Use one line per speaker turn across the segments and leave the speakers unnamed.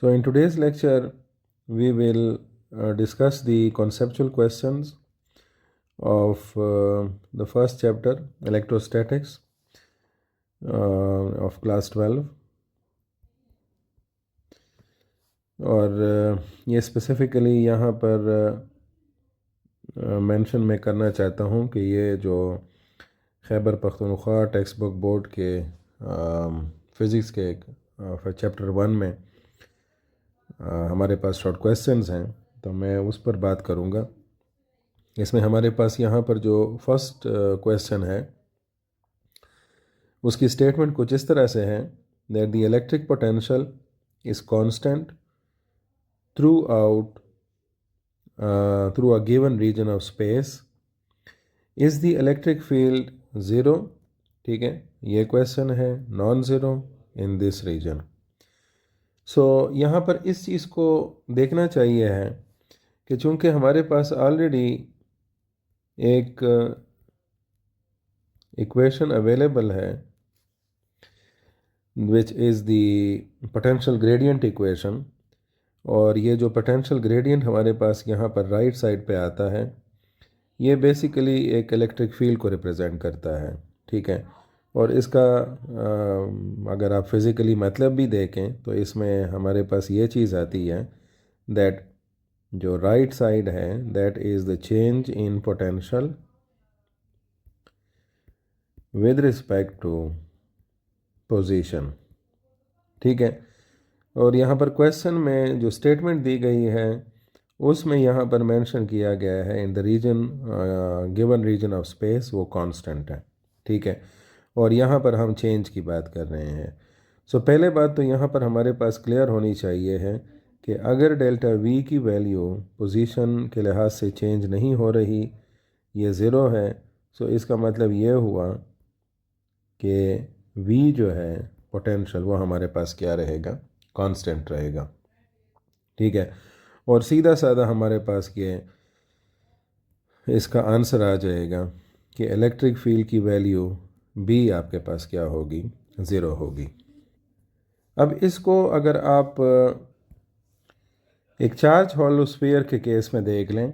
So in today's lecture, we will discuss the conceptual questions of the first chapter, electrostatics, of class 12. और ये specifically यहाँ पर mention मैं करना चाहता हूँ कि ये जो Khyber Pakhtunkhwa text book board के फ़िज़िक्स के चैप्टर 1 में हमारे पास शॉर्ट क्वेश्चंस हैं, तो मैं उस पर बात करूँगा। इसमें हमारे पास यहाँ पर जो फर्स्ट क्वेश्चन है उसकी स्टेटमेंट कुछ इस तरह से है that the electric potential is constant through a given region of space. Is the electric field zero? ठीक है, ये क्वेश्चन है non zero in this region. So यहाँ पर इस चीज़ को देखना चाहिए है कि चूँकि हमारे पास ऑलरेडी एक इक्वेशन अवेलेबल है which is the potential gradient equation, और ये जो पोटेंशियल ग्रेडियंट हमारे पास यहाँ पर राइट साइड पे आता है ये बेसिकली एक इलेक्ट्रिक फील्ड को रिप्रेजेंट करता है। ठीक है, और इसका अगर आप फिज़िकली मतलब भी देखें तो इसमें हमारे पास ये चीज़ आती है दैट जो राइट साइड है that is the change in potential with respect to position. ठीक है, और यहाँ पर क्वेश्चन में जो स्टेटमेंट दी गई है उसमें यहाँ पर मेंशन किया गया है in the region given region of space वो कांस्टेंट है। ठीक है, और यहाँ पर हम चेंज की बात कर रहे हैं। सो पहले बात तो यहाँ पर हमारे पास क्लियर होनी चाहिए है कि अगर डेल्टा वी की वैल्यू पोजीशन के लिहाज से चेंज नहीं हो रही, ये ज़ीरो है, सो इसका मतलब ये हुआ कि वी जो है पोटेंशियल वो हमारे पास क्या रहेगा, कांस्टेंट रहेगा। ठीक है, और सीधा साधा हमारे पास ये इसका आंसर आ जाएगा कि इलेक्ट्रिक फील्ड की वैल्यू बी आपके पास क्या होगी, ज़ीरो होगी। अब इसको अगर आप एक चार्ज हॉलो स्फीयर के केस में देख लें,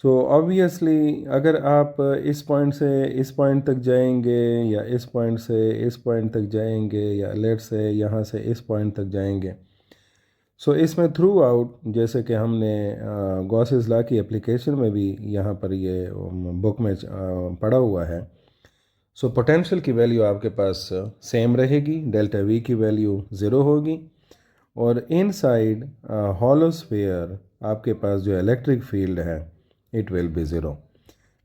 सो ऑब्वियसली अगर आप इस पॉइंट से इस पॉइंट तक जाएंगे या इस पॉइंट से इस पॉइंट तक जाएंगे या लेट से यहाँ से इस पॉइंट तक जाएंगे, सो इसमें थ्रू आउट जैसे कि हमने गॉसेस लॉ की एप्लीकेशन में भी यहाँ पर ये बुक में पढ़ा हुआ है, सो पोटेंशियल की वैल्यू आपके पास सेम रहेगी, डेल्टा वी की वैल्यू ज़ीरो होगी, और इनसाइड हॉलो स्फीयर आपके पास जो इलेक्ट्रिक फील्ड है इट विल बी ज़ीरो।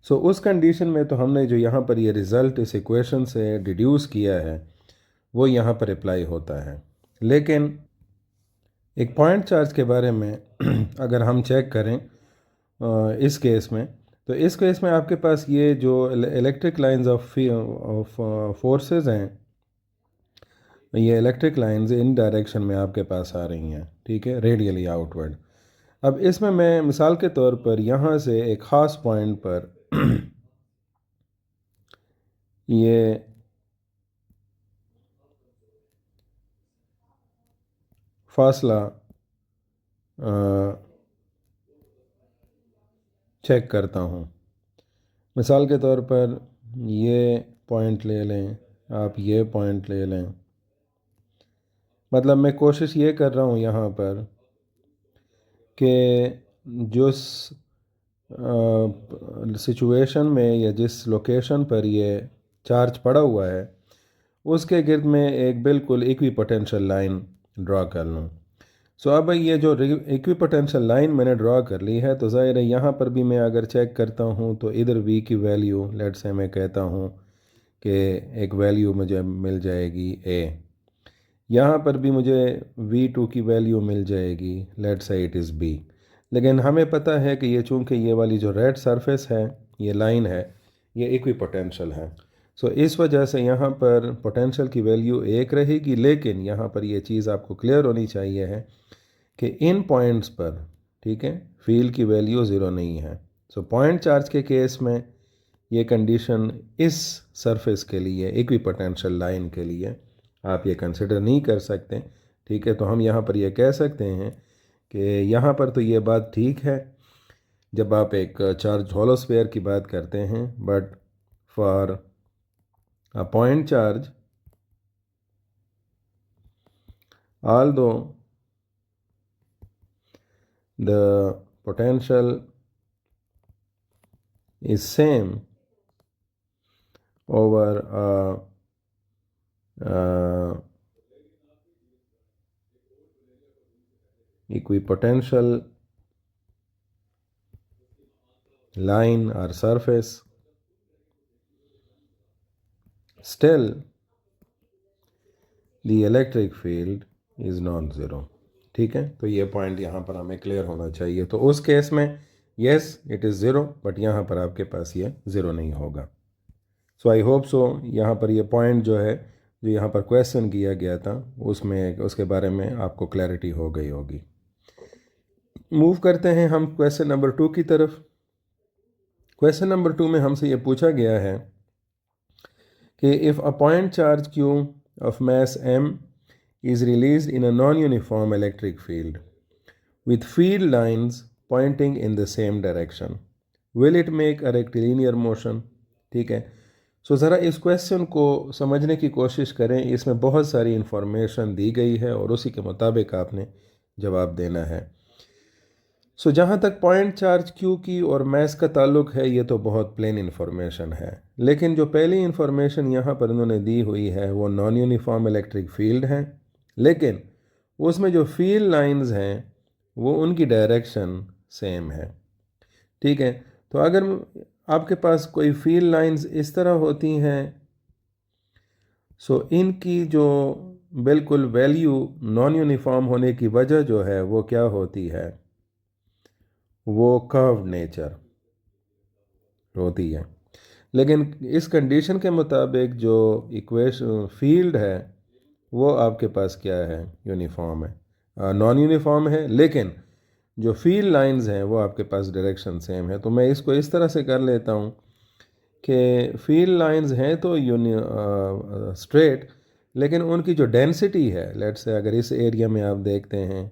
सो उस कंडीशन में तो हमने जो यहाँ पर ये रिज़ल्ट इस इक्वेशन से डिड्यूस किया है वो यहाँ पर अप्लाई होता है। लेकिन एक पॉइंट चार्ज के बारे में अगर हम चेक करें इस केस में, तो इस केस में आपके पास ये जो इलेक्ट्रिक लाइंस ऑफ फोर्सेस हैं, ये इलेक्ट्रिक लाइंस इन डायरेक्शन में आपके पास आ रही हैं। ठीक है, रेडियली आउटवर्ड। अब इसमें मैं मिसाल के तौर पर यहाँ से एक ख़ास पॉइंट पर ये फासला चेक करता हूँ। मिसाल के तौर पर ये पॉइंट ले लें, आप ये पॉइंट ले लें, मतलब मैं कोशिश ये कर रहा हूँ यहाँ पर कि जो सिचुएशन में या जिस लोकेशन पर ये चार्ज पड़ा हुआ है उसके गिर्द में एक बिल्कुल इक्वी पोटेंशियल लाइन ड्रा कर लूँ। सो अब ये जो इक्वी पोटेंशियल लाइन मैंने ड्रा कर ली है, तो ज़ाहिर है यहाँ पर भी मैं अगर चेक करता हूँ तो इधर वी की वैल्यू लेट से मैं कहता हूँ कि एक वैल्यू मुझे मिल जाएगी ए, यहाँ पर भी मुझे V2 की वैल्यू मिल जाएगी, लेट से इट इज़ बी। लेकिन हमें पता है कि ये चूँकि ये वाली जो रेड सरफेस है, ये लाइन है, ये इक्वी पोटेंशियल है। सो इस वजह से यहाँ पर पोटेंशियल की वैल्यू एक रहेगी, लेकिन यहाँ पर ये चीज़ आपको क्लियर होनी चाहिए है कि इन पॉइंट्स पर, ठीक है, फील्ड की वैल्यू ज़ीरो नहीं है। सो पॉइंट चार्ज के केस में ये कंडीशन इस सरफेस के लिए, इक्वी पोटेंशियल लाइन के लिए आप ये कंसिडर नहीं कर सकते, ठीक है, तो हम यहाँ पर ये कह सकते हैं कि यहाँ पर तो ये बात ठीक है जब आप एक चार्ज होलोस्फीयर की बात करते हैं, but for a point charge although the potential is same over a equipotential line or surface, still the electric field is non-zero। ठीक है, तो ये पॉइंट यहाँ पर हमें क्लियर होना चाहिए। तो उस केस में yes it is zero, but यहाँ पर आपके पास ये ज़ीरो नहीं होगा। सो आई होप सो यहाँ पर ये पॉइंट जो है, जो यहाँ पर क्वेश्चन किया गया था, उसमें उसके बारे में आपको क्लैरिटी हो गई होगी। मूव करते हैं हम क्वेश्चन नंबर 2 की तरफ। क्वेश्चन नंबर 2 में हमसे ये पूछा गया है कि if a point charge Q of mass m is released in a non-uniform electric field with field lines pointing in the same direction, will it make a rectilinear motion? ठीक है, सो ज़रा इस क्वेश्चन को समझने की कोशिश करें। इसमें बहुत सारी इंफॉर्मेशन दी गई है और उसी के मुताबिक आपने जवाब देना है। सो जहाँ तक पॉइंट चार्ज क्यू की और मैस का ताल्लुक है, ये तो बहुत प्लेन इन्फॉर्मेशन है, लेकिन जो पहली इन्फॉर्मेशन यहाँ पर इन्होंने दी हुई है वो नॉन यूनिफॉर्म इलेक्ट्रिक फील्ड है, लेकिन उसमें जो फील्ड लाइंस हैं वो उनकी डायरेक्शन सेम है। ठीक है, तो अगर आपके पास कोई फील्ड लाइंस इस तरह होती हैं, सो इनकी जो बिल्कुल वैल्यू नॉन यूनिफॉर्म होने की वजह जो है वो क्या होती है, वो कर्व्ड नेचर होती है। लेकिन इस कंडीशन के मुताबिक जो इक्वेशन फील्ड है वो आपके पास क्या है, यूनिफॉर्म है, नॉन यूनिफॉर्म है, लेकिन जो फील्ड लाइंस हैं वो आपके पास डायरेक्शन सेम है। तो मैं इसको इस तरह से कर लेता हूँ कि फील्ड लाइंस हैं तो स्ट्रेट, लेकिन उनकी जो डेंसिटी है, लेट्स से अगर इस एरिया में आप देखते हैं,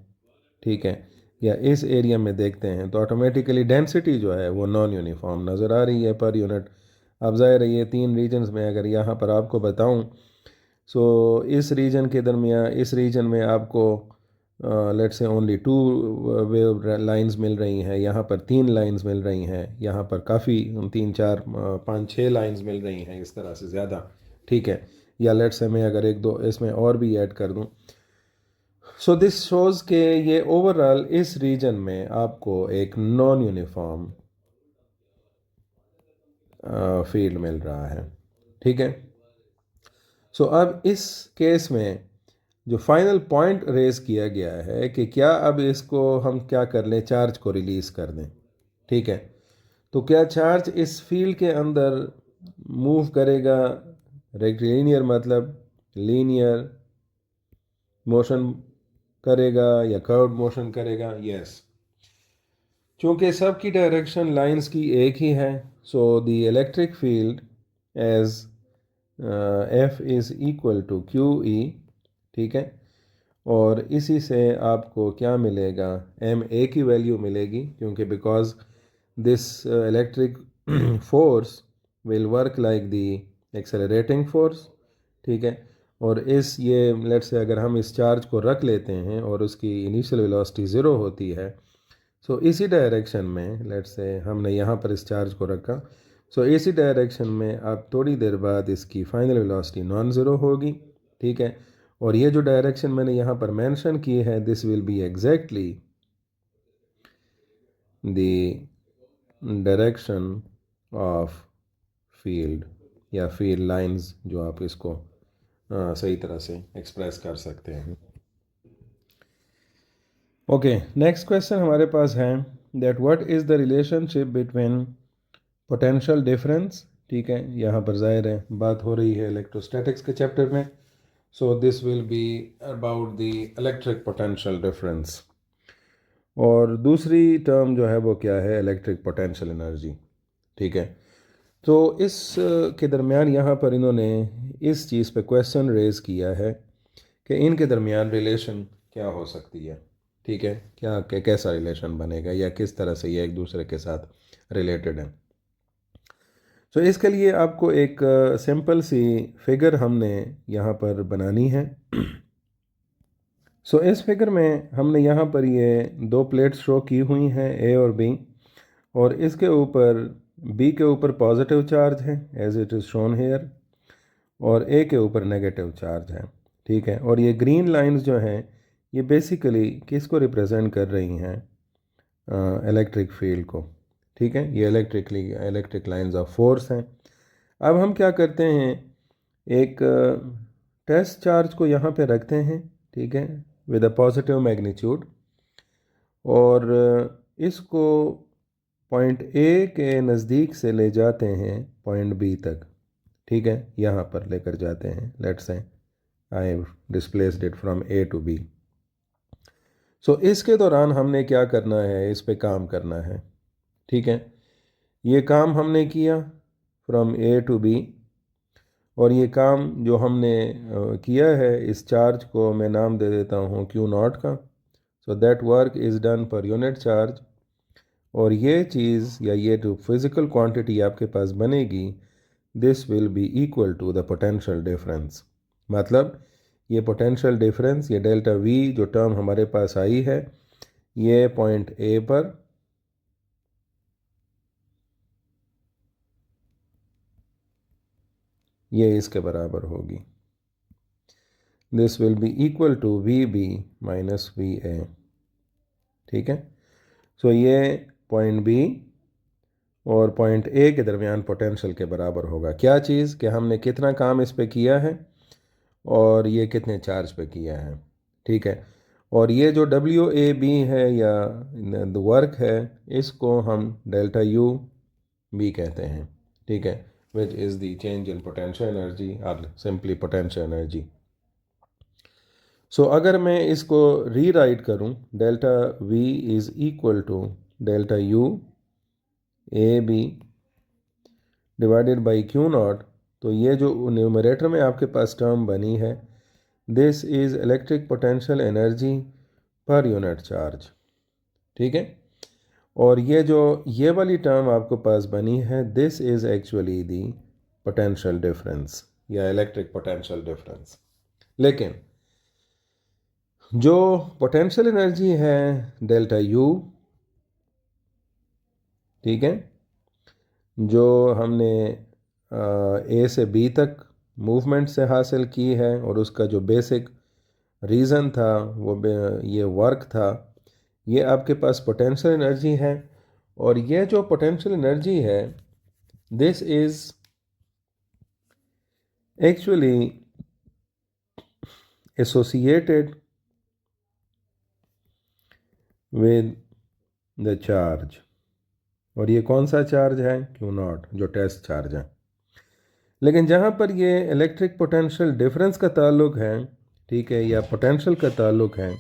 ठीक है, या इस एरिया में देखते हैं, तो ऑटोमेटिकली डेंसिटी जो है वो नॉन यूनिफॉर्म नज़र आ रही है पर यूनिट। अब ज़ाहिर है ये 3 रीजन्स में अगर यहाँ पर आपको बताऊँ, सो इस रीजन के दरमियान, इस रीजन में आपको let's say only 2 wave lines मिल रही हैं, यहाँ पर 3 लाइंस मिल रही हैं, यहाँ पर काफ़ी 3 4 5 6 लाइंस मिल रही हैं, इस तरह से ज़्यादा। ठीक है, या लेट्स से मैं अगर 1 2 इसमें और भी ऐड कर दूँ, सो दिस शोज़ के ये ओवरऑल इस रीजन में आपको एक नॉन यूनिफॉर्म फील्ड मिल रहा है। ठीक है, सो अब इस केस में जो फाइनल पॉइंट रेज किया गया है कि क्या अब इसको हम क्या कर लें, चार्ज को रिलीज़ कर दें। ठीक है, तो क्या चार्ज इस फील्ड के अंदर मूव करेगा, रेक्टिलिनियर मतलब लीनियर मोशन करेगा या कर्व्ड मोशन करेगा? यस, चूँकि सब की डायरेक्शन लाइंस की एक ही है, so the electric field as F is equal to Q E. ठीक है, और इसी से आपको क्या मिलेगा, एम ए की वैल्यू मिलेगी, क्योंकि because this electric force will work like the accelerating force. ठीक है, और इस ये लेट्स से अगर हम इस चार्ज को रख लेते हैं और उसकी इनिशियल वेलोसिटी ज़ीरो होती है, सो इसी डायरेक्शन में लेट्स से हमने यहाँ पर इस चार्ज को रखा, सो इसी डायरेक्शन में अब थोड़ी देर बाद इसकी फाइनल वेलोसिटी नॉन ज़ीरो होगी। ठीक है, और ये जो डायरेक्शन मैंने यहाँ पर मेंशन की है, this will B exactly the direction of field या फील्ड लाइंस, जो आप इसको सही तरह से एक्सप्रेस कर सकते हैं। ओके, नेक्स्ट क्वेश्चन हमारे पास है that what is the relationship between potential difference. ठीक है, यहाँ पर ज़ाहिर है बात हो रही है इलेक्ट्रोस्टैटिक्स के चैप्टर में, so this will be about the electric potential difference. और दूसरी टर्म जो है वो क्या है, इलेक्ट्रिक पोटेंशियल एनर्जी। ठीक है, तो इस के दरमियान यहाँ पर इन्होंने इस चीज़ पे क्वेश्चन रेज़ किया है कि इनके दरमियान रिलेशन क्या हो सकती है, ठीक है, क्या कैसा रिलेशन बनेगा या किस तरह से ये एक दूसरे के साथ रिलेटेड है। तो इसके लिए आपको एक सिंपल सी फिगर हमने यहाँ पर बनानी है। सो इस फिगर में हमने यहाँ पर ये दो प्लेट्स शो की हुई हैं, ए और बी, और इसके ऊपर बी के ऊपर पॉजिटिव चार्ज है as it is shown here, और ए के ऊपर नेगेटिव चार्ज है, ठीक है। और ये ग्रीन लाइंस जो हैं ये बेसिकली किसको रिप्रेजेंट कर रही हैं, इलेक्ट्रिक फील्ड को, ठीक है। ये इलेक्ट्रिक लाइंस ऑफ फोर्स हैं। अब हम क्या करते हैं, एक टेस्ट चार्ज को यहाँ पे रखते हैं, ठीक है, विद अ पॉजिटिव मैग्नीट्यूड, और इसको पॉइंट ए के नज़दीक से ले जाते हैं पॉइंट बी तक, ठीक है, यहाँ पर लेकर जाते हैं। Let's say I have displaced it from A to B. So इसके दौरान हमने क्या करना है, इस पे काम करना है, ठीक है। ये काम हमने किया फ्रॉम ए टू बी, और ये काम जो हमने किया है, इस चार्ज को मैं नाम दे देता हूँ क्यू नॉट का। So that work is done per unit charge, और ये चीज़ या ये जो फिज़िकल क्वांटिटी आपके पास बनेगी, this will be equal to the potential difference. मतलब ये पोटेंशियल डिफरेंस, ये डेल्टा वी जो टर्म हमारे पास आई है, ये पॉइंट ए पर ये इसके बराबर होगी। This will be equal to V B minus V A, ठीक है। सो ये पॉइंट बी और पॉइंट ए के दरमियान पोटेंशियल के बराबर होगा। क्या चीज़ कि हमने कितना काम इस पे किया है और ये कितने चार्ज पे किया है, ठीक है। और ये जो डब्ल्यू ए बी है या वर्क है, इसको हम डेल्टा यू बी कहते हैं, ठीक है, which is the change in potential energy और सिंपली पोटेंशियल एनर्जी। सो अगर मैं इसको रीराइट करूं, delta V is equal to delta U A B divided by Q naught, तो ये जो न्यूमरेटर में आपके पास टर्म बनी है, this is electric potential energy per unit charge, ठीक है। और ये जो ये वाली टर्म आपको पास बनी है, this is actually the potential difference या इलेक्ट्रिक पोटेंशियल डिफरेंस। लेकिन जो पोटेंशियल एनर्जी है डेल्टा यू, ठीक है, जो हमने ए से बी तक मूवमेंट से हासिल की है, और उसका जो बेसिक रीज़न था वो ये वर्क था, ये आपके पास पोटेंशियल एनर्जी है। और ये जो पोटेंशियल एनर्जी है, this is actually associated with the charge. और ये कौन सा चार्ज है, क्यू नॉट, जो टेस्ट चार्ज है। लेकिन जहाँ पर ये इलेक्ट्रिक पोटेंशियल डिफरेंस का ताल्लुक है, ठीक है, या पोटेंशियल का ताल्लुक है,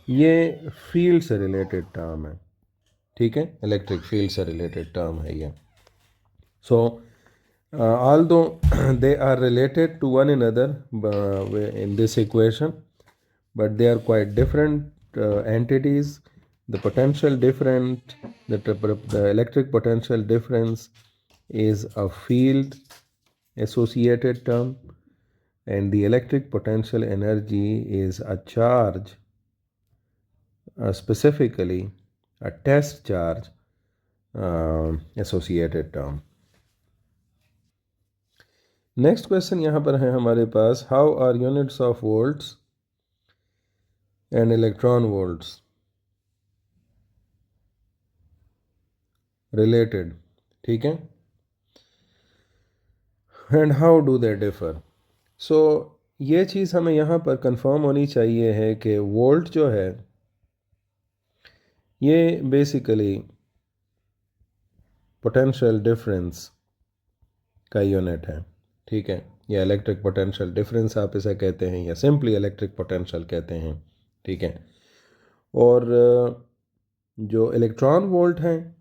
ये फील्ड से रिलेटेड टर्म है, ठीक है, इलेक्ट्रिक फील्ड से रिलेटेड टर्म है ये। सो although they are related to one another in this equation, but they are quite different entities. The potential different, the electric potential difference is a field associated term, and the electric potential energy is a charge, specifically a test charge associated term. Next question यहाँ पर है हमारे पास, how are units of volts and electron volts related, ठीक है, and how do they differ. So ये चीज़ हमें यहाँ पर कंफर्म होनी चाहिए है कि वोल्ट जो है ये बेसिकली पोटेंशियल डिफरेंस का यूनिट है, ठीक है, या इलेक्ट्रिक पोटेंशियल डिफरेंस आप इसे कहते हैं, या सिंपली इलेक्ट्रिक पोटेंशियल कहते हैं, ठीक है। और जो इलेक्ट्रॉन वोल्ट हैं,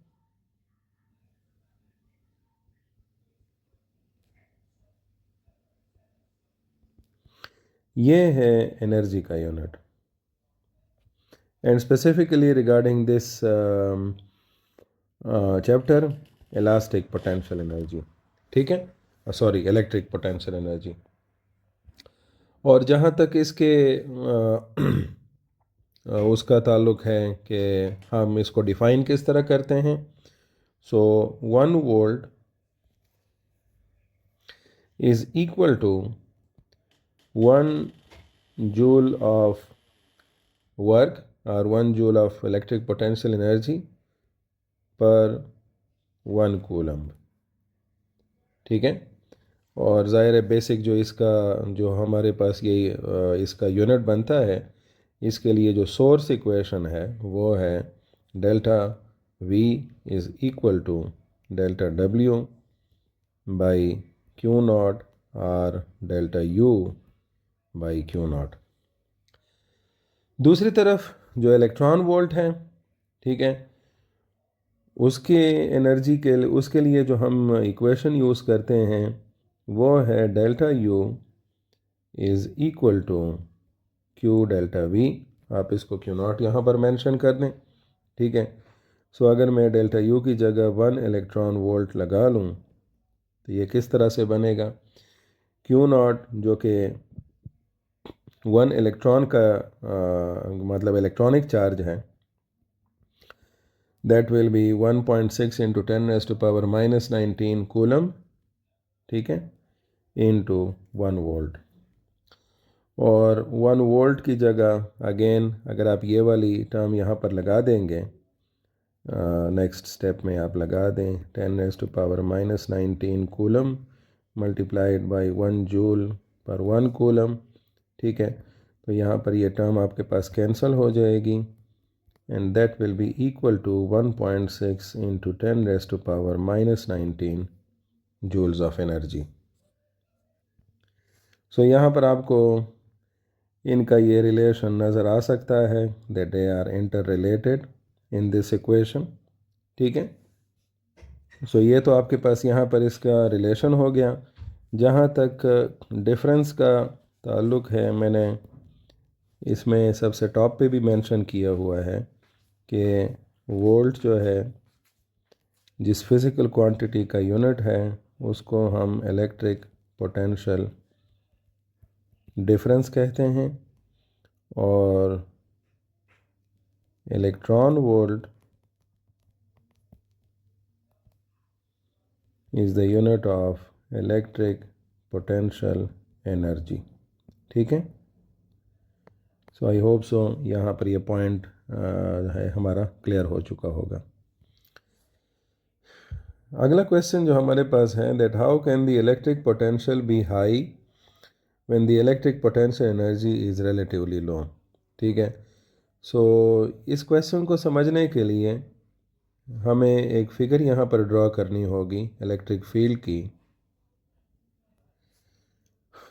ये है एनर्जी का unit. And specifically regarding this chapter, elastic potential energy, ठीक है, सॉरी इलेक्ट्रिक पोटेंशियल एनर्जी। और जहाँ तक इसके उसका ताल्लुक है कि हम इसको डिफ़ाइन किस तरह करते हैं। So 1 volt is equal to 1 joule of work और 1 joule of electric potential energy पर 1 कूलम, ठीक है। और ज़ाहिर है बेसिक जो इसका जो हमारे पास ये इसका यूनिट बनता है, इसके लिए जो सोर्स इक्वेशन है वो है delta V is equal to delta W by Q nought और delta U by Q nought. दूसरी तरफ जो इलेक्ट्रॉन वोल्ट है, ठीक है, उसके एनर्जी के उसके लिए जो हम इक्वेशन यूज़ करते हैं वो है delta U is equal to Q delta V। आप इसको क्यू नॉट यहाँ पर मेंशन कर दें, ठीक है। सो अगर मैं डेल्टा U की जगह 1 इलेक्ट्रॉन वोल्ट लगा लूँ तो ये किस तरह से बनेगा। क्यू नॉट जो कि 1 इलेक्ट्रॉन का मतलब इलेक्ट्रॉनिक चार्ज है, that will B 1.6 into 10⁻⁻19 coulomb, ठीक है, इंटू 1 वोल्ट। और 1 वोल्ट की जगह अगेन अगर आप ये वाली टर्म यहाँ पर लगा देंगे, नेक्स्ट स्टेप में आप लगा दें 10⁻⁻19 कूलम मल्टीप्लाइड बाई 1 जूल पर 1 कूलम, ठीक है। तो यहाँ पर ये टर्म आपके पास कैंसिल हो जाएगी and that will be equal to 1.6 into 10⁻⁻19 joules of energy. So यहाँ पर आपको इनका ये रिलेशन नज़र आ सकता है that they are inter related in this equation, ठीक है। सो ये तो आपके पास यहाँ पर इसका रिलेशन हो गया। जहाँ तक डिफरेंस का ताल्लुक़ है, मैंने इसमें सबसे टॉप पे भी मेंशन किया हुआ है कि वोल्ट जो है जिस फिज़िकल क्वांटिटी का यूनिट है उसको हम इलेक्ट्रिक पोटेंशियल डिफरेंस कहते हैं, और electron volt is the unit of electric potential energy, ठीक है। सो आई होप सो यहाँ पर ये पॉइंट है हमारा क्लियर हो चुका होगा। अगला क्वेश्चन जो हमारे पास है that how can the electric potential be high when the electric potential energy is relatively low, ठीक है। सो इस क्वेश्चन को समझने के लिए हमें एक फिगर यहाँ पर ड्रॉ करनी होगी इलेक्ट्रिक फील्ड की।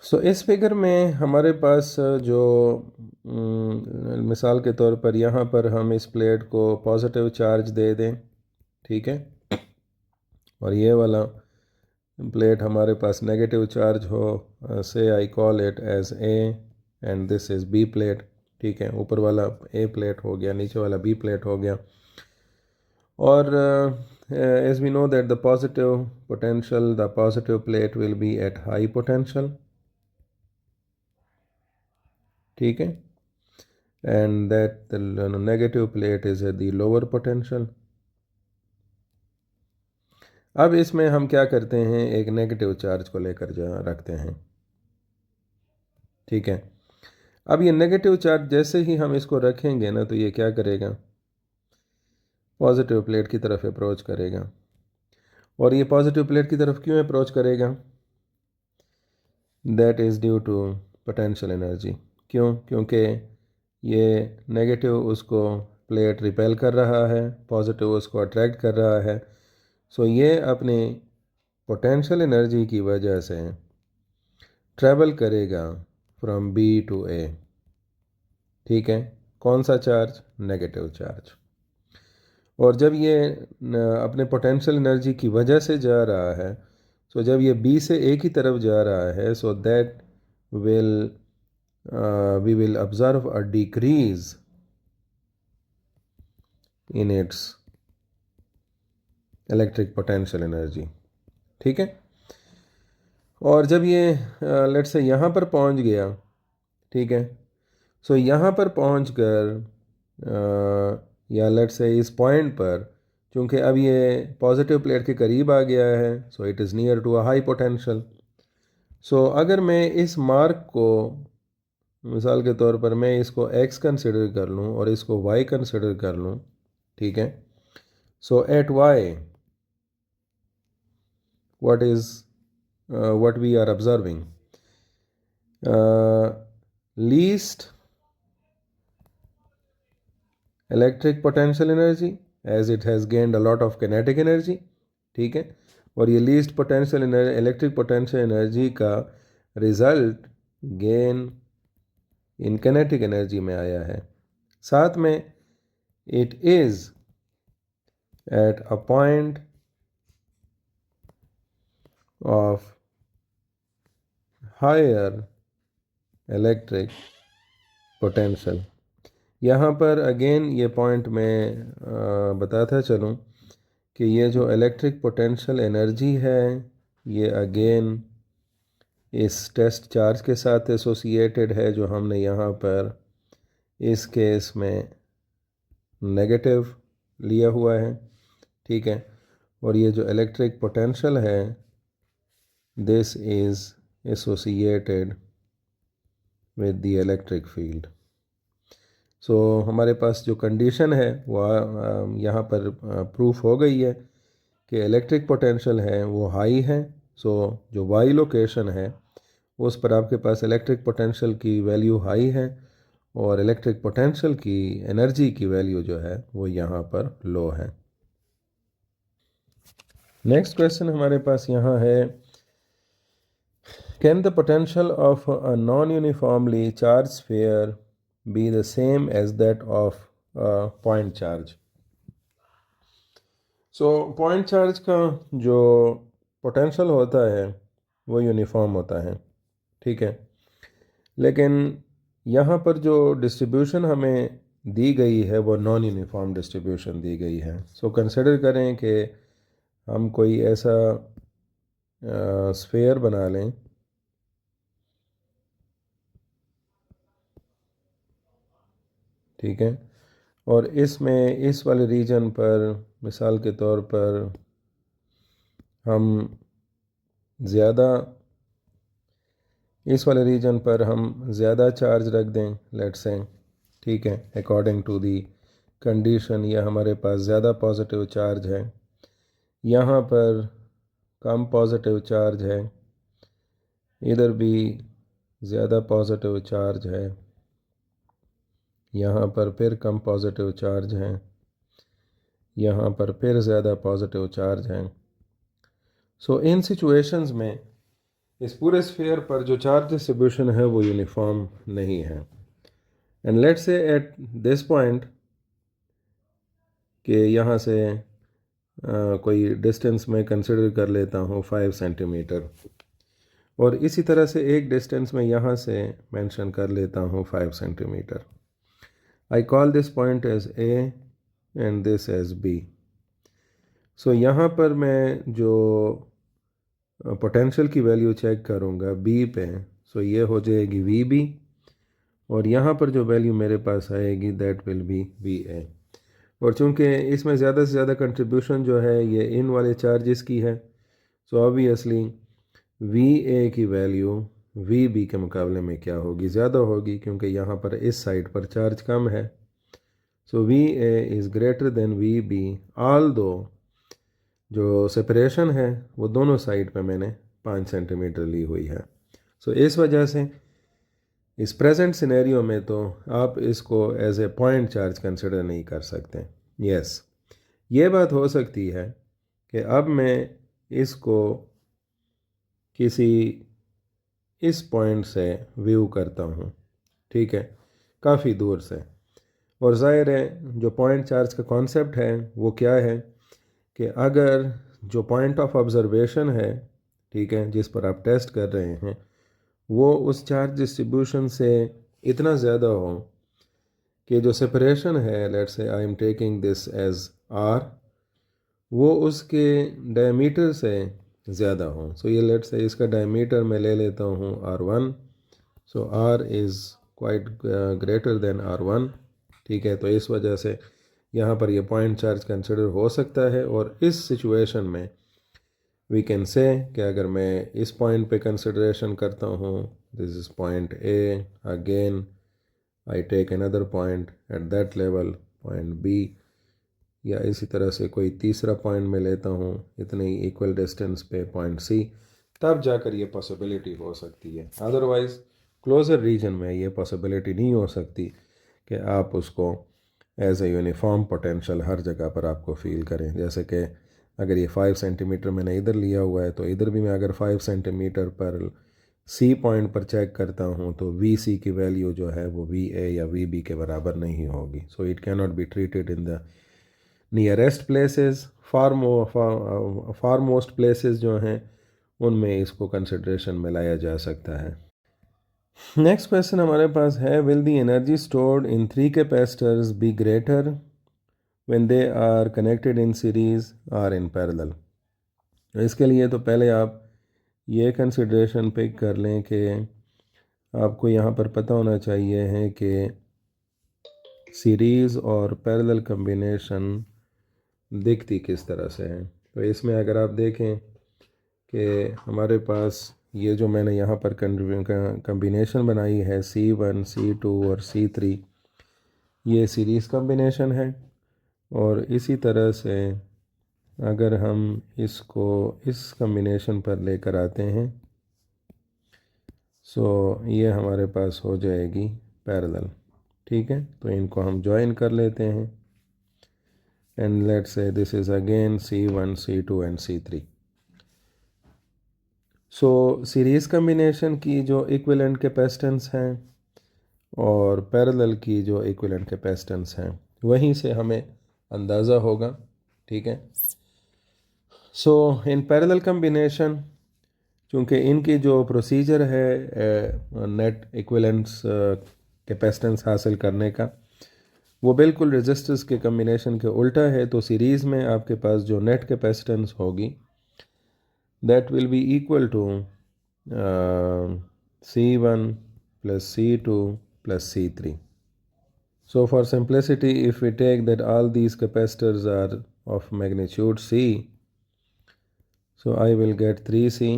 सो इस फिगर में हमारे पास जो मिसाल के तौर पर यहाँ पर हम इस प्लेट को पॉजिटिव चार्ज दे दें, ठीक है, और ये वाला प्लेट हमारे पास नेगेटिव चार्ज हो, say I call it as A and this is B plate, ठीक है। ऊपर वाला ए प्लेट हो गया, नीचे वाला बी प्लेट हो गया। और as we know that the positive plate will be at high potential, ठीक है, and that the negative plate is at the lower potential। अब इसमें हम क्या करते हैं, एक नेगेटिव चार्ज को लेकर जा रखते हैं, ठीक है। अब ये नेगेटिव चार्ज जैसे ही हम इसको रखेंगे ना तो ये क्या करेगा, पॉजिटिव प्लेट की तरफ अप्रोच करेगा। और ये पॉजिटिव प्लेट की तरफ क्यों अप्रोच करेगा, that is due to potential energy. क्यों, क्योंकि ये नेगेटिव उसको प्लेट रिपेल कर रहा है, पॉजिटिव उसको अट्रैक्ट कर रहा है। सो ये अपने पोटेंशियल एनर्जी की वजह से ट्रैवल करेगा फ्रॉम बी टू ए, ठीक है। कौन सा चार्ज, नेगेटिव चार्ज। और जब ये अपने पोटेंशियल एनर्जी की वजह से जा रहा है, सो जब ये बी से ए की तरफ जा रहा है, so that will we will observe a decrease in its electric potential energy. ठीक है, और जब ये लेट्स से यहाँ पर पहुँच गया, ठीक है, सो यहाँ पर पहुँच कर या लेट्स से इस पॉइंट पर, चूँकि अब ये पॉजिटिव प्लेट के करीब आ गया है, so it is near to a high potential. So अगर मैं इस मार्क को, मिसाल के तौर पर मैं इसको x कंसिडर कर लूँ और इसको y कंसिडर कर लूँ, ठीक है, सो eight y what we are observing, least electric potential energy as it has gained a lot of kinetic energy, ठीक है, और ये least potential electric potential energy का result gain in kinetic energy में आया है। साथ में it is at a point of higher electric potential. यहाँ पर अगेन ये पॉइंट मैं बताता चलूँ कि ये जो इलेक्ट्रिक पोटेंशियल एनर्जी है ये अगेन इस टेस्ट चार्ज के साथ एसोसिएटेड है, जो हमने यहाँ पर इस केस में नेगेटिव लिया हुआ है, ठीक है, और ये जो इलेक्ट्रिक पोटेंशियल है this is associated with the electric field. So हमारे पास जो कंडीशन है वो यहाँ पर प्रूफ हो गई है कि इलेक्ट्रिक पोटेंशियल है वो हाई है। सो जो वाई लोकेशन है उस पर आपके पास इलेक्ट्रिक पोटेंशियल की वैल्यू हाई है और इलेक्ट्रिक पोटेंशियल की एनर्जी की वैल्यू जो है वो यहाँ पर लो है। नेक्स्ट क्वेश्चन हमारे पास यहाँ है, can the potential of a non uniformly charge sphere be the same as that of a point charge? So point charge का जो पोटेंशियल होता है वो यूनिफॉर्म होता है, ठीक है, लेकिन यहाँ पर जो डिस्ट्रीब्यूशन हमें दी गई है वो नॉन यूनिफॉर्म डिस्ट्रीब्यूशन दी गई है। सो कंसिडर करें कि हम कोई ऐसा स्फीयर बना लें, ठीक है, और इसमें इस वाले रीजन पर मिसाल के तौर पर हम ज़्यादा, इस वाले रीजन पर हम ज़्यादा चार्ज रख दें लेट्स से, ठीक है, अकॉर्डिंग टू दी कंडीशन या हमारे पास ज़्यादा पॉजिटिव चार्ज है, यहाँ पर कम पॉजिटिव चार्ज है, इधर भी ज़्यादा पॉजिटिव चार्ज है, यहाँ पर फिर कम पॉजिटिव चार्ज है, यहाँ पर फिर ज़्यादा पॉजिटिव चार्ज है। सो इन सिचुएशंस में इस पूरे स्फीयर पर जो चार्ज डिस्ट्रीब्यूशन है वो यूनिफॉर्म नहीं है। And let's say at this point कि यहाँ से कोई डिस्टेंस में कंसिडर कर लेता हूँ 5 सेंटीमीटर, और इसी तरह से एक डिस्टेंस में यहाँ से मेंशन कर लेता हूँ 5 centimetre. I call this point as A and this as B. So यहाँ पर मैं जो पोटेंशियल की वैल्यू चेक करूँगा बी पे, सो ये हो जाएगी वी बी, और यहाँ पर जो वैल्यू मेरे पास आएगी that will B V A. और चूँकि इसमें ज़्यादा से ज़्यादा कंट्रीब्यूशन जो है ये इन वाले चार्जेस की है, सो ऑब्वियसली वी ए की वैल्यू वी बी के मुकाबले में क्या होगी, ज़्यादा होगी, क्योंकि यहाँ पर इस साइड पर चार्ज कम है। So V A is greater than V B, although जो सेपरेशन है वो दोनों साइड पे मैंने 5 सेंटीमीटर ली हुई है। सो इस वजह से इस प्रेजेंट सिनेरियो में तो आप इसको as a point charge consider नहीं कर सकते। यस, ये बात हो सकती है कि अब मैं इसको किसी इस पॉइंट से व्यू करता हूँ, ठीक है, काफ़ी दूर से, और ज़ाहिर है जो पॉइंट चार्ज का कॉन्सेप्ट है वो क्या है कि अगर जो पॉइंट ऑफ ऑब्ज़र्वेशन है, ठीक है, जिस पर आप टेस्ट कर रहे हैं वो उस चार्ज डिस्ट्रीब्यूशन से इतना ज़्यादा हो कि जो सेपरेशन है, let's say I am taking this as R, वो उसके डायमीटर से ज़्यादा हो। सो ये लेट्स से इसका डायमीटर मैं ले लेता हूँ R1, so R is quite greater than R1, ठीक है। तो इस वजह से यहाँ पर ये पॉइंट चार्ज कंसिडर हो सकता है। और इस सिचुएशन में वी कैन से कि अगर मैं इस पॉइंट पे कंसिडरेशन करता हूँ, this is point A, again I take another point at that level, point B, या इसी तरह से कोई तीसरा पॉइंट मैं लेता हूँ इतने ही इक्वल डिस्टेंस पे, पॉइंट सी, तब जाकर ये पॉसिबिलिटी हो सकती है। अदरवाइज़ क्लोज़र रीजन में ये पॉसिबिलिटी नहीं हो सकती कि आप उसको एज ए यूनिफॉर्म पोटेंशियल हर जगह पर आपको फील करें। जैसे कि अगर ये 5 सेंटीमीटर मैंने इधर लिया हुआ है, तो इधर भी मैं अगर 5 सेंटीमीटर पर सी पॉइंट पर चेक करता हूँ तो वी सी की वैल्यू जो है वो वी ए या वी बी के बराबर नहीं होगी। So it can not be treated in the nearest places. Far most places जो हैं उनमें इसको कंसिड्रेशन में लाया जा सकता है। नेक्स्ट क्वेश्चन हमारे पास है, will the energy stored in 3 capacitors be greater when they are connected in series or in parallel. इसके लिए तो पहले आप ये कंसिड्रेशन पिक कर लें कि आपको यहाँ पर पता होना चाहिए है कि सीरीज़ और पैरेलल कम्बिनेशन दिखती किस तरह से है। तो इसमें अगर आप देखें कि हमारे पास ये जो मैंने यहाँ पर कम्बिनेशन बनाई है C1, C2 और C3, ये सीरीज़ कम्बिनेशन है। और इसी तरह से अगर हम इसको इस कम्बिनेशन पर लेकर आते हैं, सो ये हमारे पास हो जाएगी पैरेलल, ठीक है। तो इनको हम ज्वाइन कर लेते हैं and let's say this is again C1, C2 and C3। So series combination की जो इक्विवेलेंट कैपेसिटेंस हैं और पैरेलल की जो इक्विवेलेंट कैपेसिटेंस हैं, वहीं से हमें अंदाज़ा होगा, ठीक है। सो इन पैरेलल कम्बिनेशन, चूँकि इनकी जो प्रोसीजर है नेट इक्विवेलेंस कैपेसिटेंस हासिल करने का, वो बिल्कुल रेजिस्टर्स के कम्बिनेशन के उल्टा है। तो सीरीज़ में आपके पास जो नेट कैपेसिटेंस होगी that will be equal to C1 plus C2 plus C3. So for simplicity, if we take that all these capacitors are of magnitude C, so I will get 3C.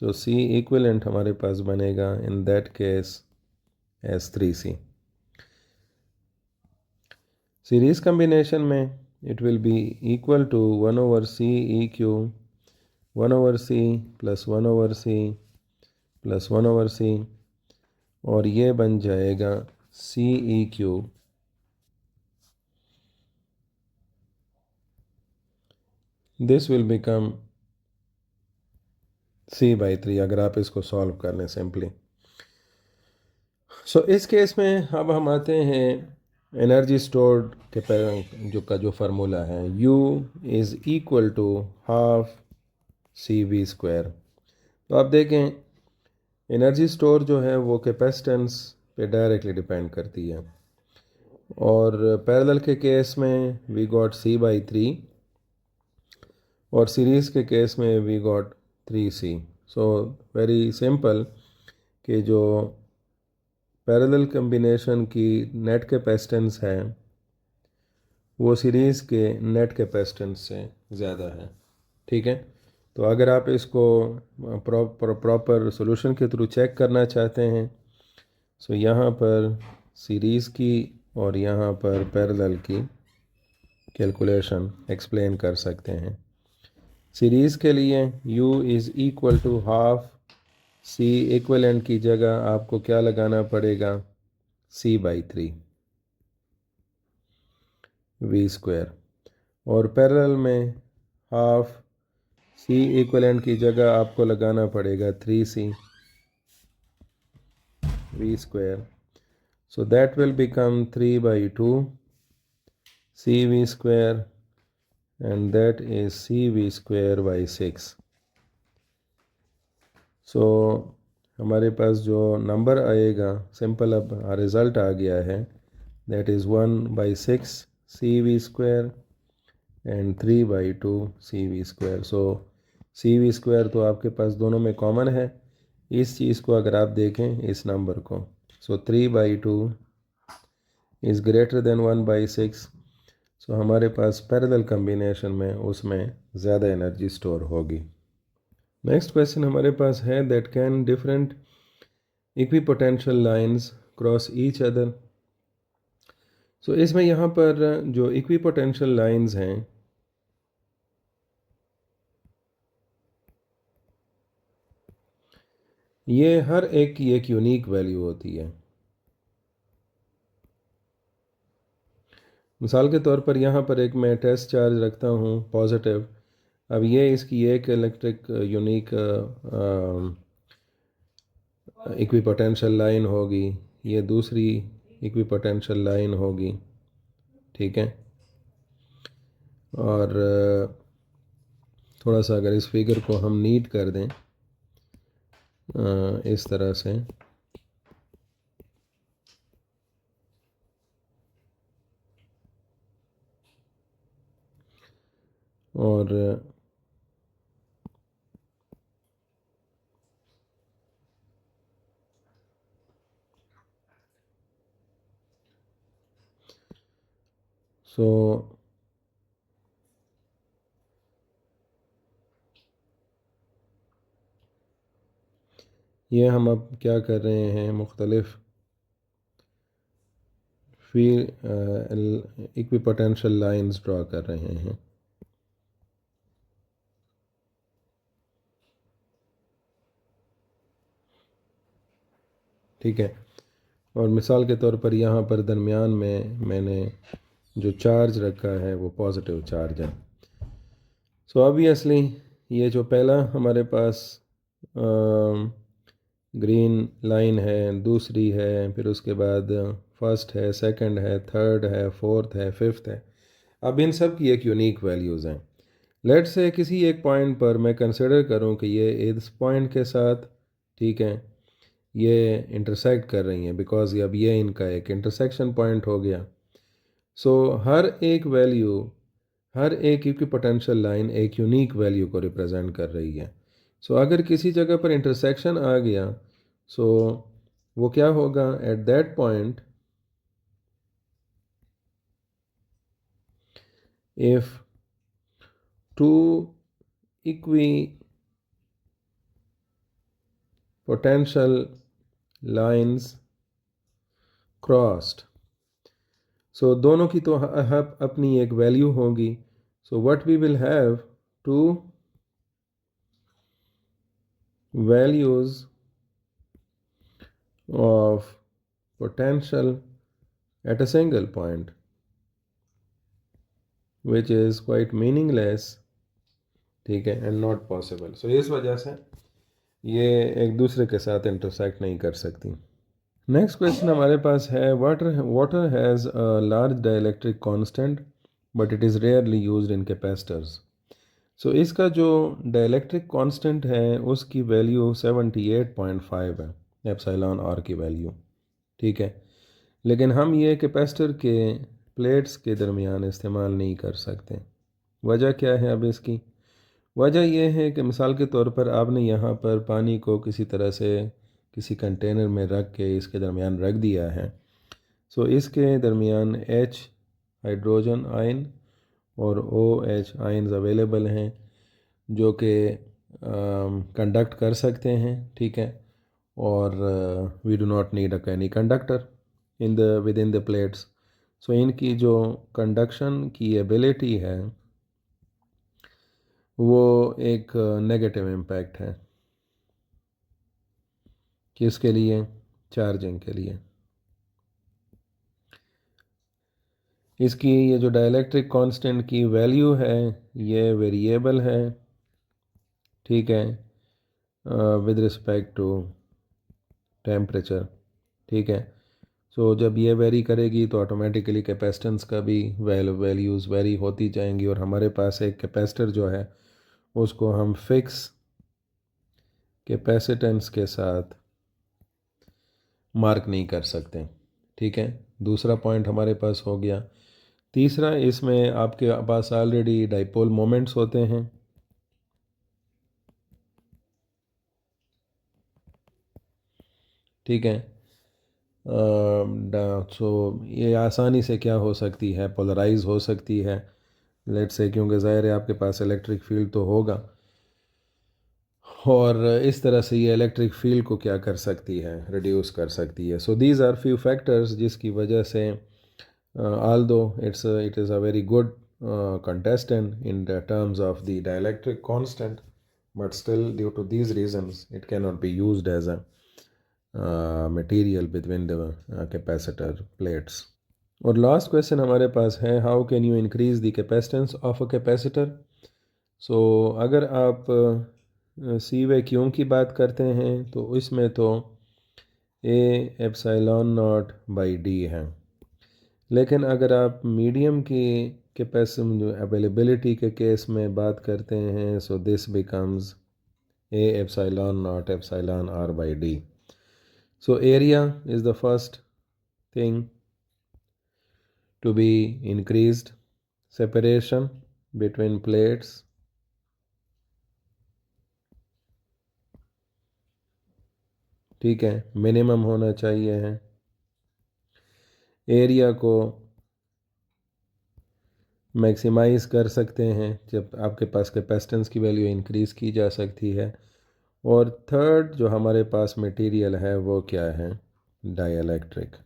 So C equivalent हमारे पास बनेगा in that case as 3C. Series combination में it will be equal to 1 over C EQ, 1 over C plus 1 over C plus 1 over C, और ये बन जाएगा C E Q this will become C/3 अगर आप इसको सॉल्व कर लें सिंपली। सो इस केस में अब हम आते हैं एनर्जी स्टोर्ड के जो फार्मूला है, U is equal to half CV²। तो आप देखें एनर्जी स्टोर जो है वो कैपेसिटेंस पे डायरेक्टली डिपेंड करती है। और पैरेलल के केस में वी गॉट C/3 और सीरीज़ के केस में we got 3C। So very simple कि जो पैरेलल कम्बिनेशन की नेट कैपेसिटेंस है वो सीरीज़ के नेट कैपेसिटेंस से ज़्यादा है, ठीक है। तो अगर आप इसको प्रॉपर सॉल्यूशन के थ्रू चेक करना चाहते हैं, सो यहाँ पर सीरीज़ की और यहाँ पर पैरेलल की कैलकुलेशन एक्सप्लेन कर सकते हैं। सीरीज़ के लिए U is equal to half C equivalent की जगह आपको क्या लगाना पड़ेगा, C/3 V²। और पैरेलल में हाफ C इक्विवेलेंट की जगह आपको लगाना पड़ेगा 3C V²। So that will become 3/2 CV² and that is CV² by 6. So हमारे पास जो नंबर आएगा सिंपल अब रिज़ल्ट आ गया है, that is 1/6 CV² and 3/2 CV²। So CV² तो आपके पास दोनों में कॉमन है। इस चीज़ को अगर आप देखें इस नंबर को, so 3/2 is greater than 1/6। So हमारे पास पैरेलल कम्बिनेशन में उसमें ज़्यादा एनर्जी स्टोर होगी। नेक्स्ट क्वेश्चन हमारे पास है that can different equipotential lines cross each other. So इसमें यहाँ पर जो इक्विपोटेंशियल लाइंस हैं ये हर एक की एक यूनिक वैल्यू होती है। मिसाल के तौर पर यहाँ पर एक मैं टेस्ट चार्ज रखता हूँ पॉजिटिव। अब ये इसकी एक इलेक्ट्रिक यूनिक इक्विपोटेंशियल लाइन होगी, ये दूसरी इक्विपोटेंशियल लाइन होगी, ठीक है। और थोड़ा सा अगर इस फिगर को हम नीट कर दें इस तरह से, और सो ये हम अब क्या कर रहे हैं, मुख्तलिफ इक्विपोटेंशियल लाइंस ड्रॉ कर रहे हैं। ठीक है, और मिसाल के तौर पर यहाँ पर दरमियान में मैंने जो चार्ज रखा है वो पॉजिटिव चार्ज है। सो ऑब्वियसली ये जो पहला हमारे पास ग्रीन लाइन है, दूसरी है, फिर उसके बाद फर्स्ट है, सेकंड है, थर्ड है, फोर्थ है, फिफ्थ है। अब इन सब की एक यूनिक वैल्यूज़ हैं। लेट्स से किसी एक पॉइंट पर मैं कंसिडर करूं कि ये इस पॉइंट के साथ, ठीक है, ये इंटरसेक्ट कर रही हैं, बिकॉज अब ये इनका एक इंटरसेक्शन पॉइंट हो गया। सो हर एक वैल्यू, हर एक इक्विपोटेंशियल लाइन एक यूनिक वैल्यू को रिप्रेजेंट कर रही है। सो अगर किसी जगह पर इंटरसेक्शन आ गया, सो वो क्या होगा, at that point if two equipotential lines crossed, so दोनों की तो अपनी एक वैल्यू होगी। So what we will have, two values of potential at a single point, which is quite meaningless, ठीक है, and not possible। so इस वजह से ये एक दूसरे के साथ इंटरसेक्ट नहीं कर सकती। नेक्स्ट क्वेश्चन हमारे पास है, water has a large dielectric constant but it is rarely used in capacitors. So इसका जो डाइलेक्ट्रिक कांस्टेंट है उसकी वैल्यू 78.5 है, एप्सिलॉन आर की वैल्यू, ठीक है। लेकिन हम ये कैपेसिटर के प्लेट्स के दरमियान इस्तेमाल नहीं कर सकते। वजह क्या है? अब इसकी वजह यह है कि मिसाल के तौर पर आपने यहाँ पर पानी को किसी तरह से किसी कंटेनर में रख के इसके दरमियान रख दिया है। सो इसके दरमियान H हाइड्रोजन आयन और OH आयन्स अवेलेबल हैं जो कि कंडक्ट कर सकते हैं, ठीक है। और we do not need any conductor in the within the plates. So इनकी जो कंडक्शन की एबिलिटी है वो एक नेगेटिव इम्पैक्ट है, किसके लिए? चार्जिंग के लिए। इसकी ये जो डाइलेक्ट्रिक कांस्टेंट की वैल्यू है ये वेरिएबल है, ठीक है, विद रिस्पेक्ट टू टेम्परेचर, ठीक है। सो जब ये वेरी करेगी तो ऑटोमेटिकली कैपेसिटेंस का भी वैल्यूज़ वेरी होती जाएंगी, और हमारे पास एक कैपेसिटर जो है उसको हम फिक्स कैपेसिटेंस के साथ मार्क नहीं कर सकते। ठीक है, दूसरा पॉइंट हमारे पास हो गया। तीसरा, इसमें आपके पास ऑलरेडी डाइपोल मोमेंट्स होते हैं। ठीक है, सो ये आसानी से क्या हो सकती है, पोलराइज हो सकती है, लेट से, क्योंकि ज़ाहिर है आपके पास इलेक्ट्रिक फील्ड तो होगा, और इस तरह से ये इलेक्ट्रिक फील्ड को क्या कर सकती है, रिड्यूस कर सकती है। So these are few factors जिसकी वजह से although it is a very good contestant in the terms of the dielectric constant, but still due to these reasons it cannot be used as a material between the capacitor plates. और last question हमारे पास है, how can you increase the capacitance of a capacitor. So अगर आप सी व क्यों की बात करते हैं तो इसमें तो ए एप्सिलॉन नॉट बाई डी है, लेकिन अगर आप मीडियम की कैपेसिटी जो अवेलेबिलिटी के केस में बात करते हैं, so this becomes a epsilon naught epsilon R by D. So area is the first thing to be increased, separation between plates, ठीक है, मिनिमम होना चाहिए है। एरिया को मैक्सिमाइज कर सकते हैं जब आपके पास कैपेसिटेंस की वैल्यू इंक्रीज़ की जा सकती है। और थर्ड जो हमारे पास मटेरियल है वो क्या है, डाइलेक्ट्रिक।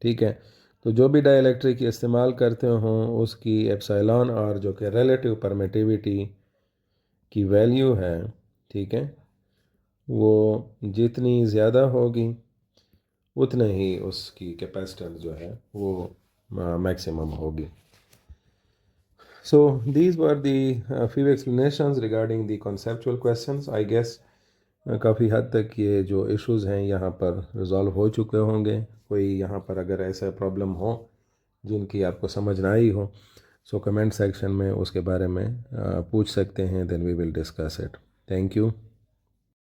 ठीक है, तो जो भी डाइलेक्ट्रिक इस्तेमाल करते हों उसकी एप्सिलॉन आर जो कि रिलेटिव परमिटिविटी की वैल्यू है, ठीक है, वो जितनी ज़्यादा होगी उतने ही उसकी कैपेसिटेंस जो है वो मैक्सिमम होगी। So these were the few explanations regarding the conceptual questions. I guess काफ़ी हद तक ये जो इश्यूज़ हैं यहाँ पर रिजॉल्व हो चुके होंगे। कोई यहाँ पर अगर ऐसा प्रॉब्लम हो जिनकी आपको समझ ना आई हो, सो कमेंट सेक्शन में उसके बारे में पूछ सकते हैं, then we will discuss it. Thank you.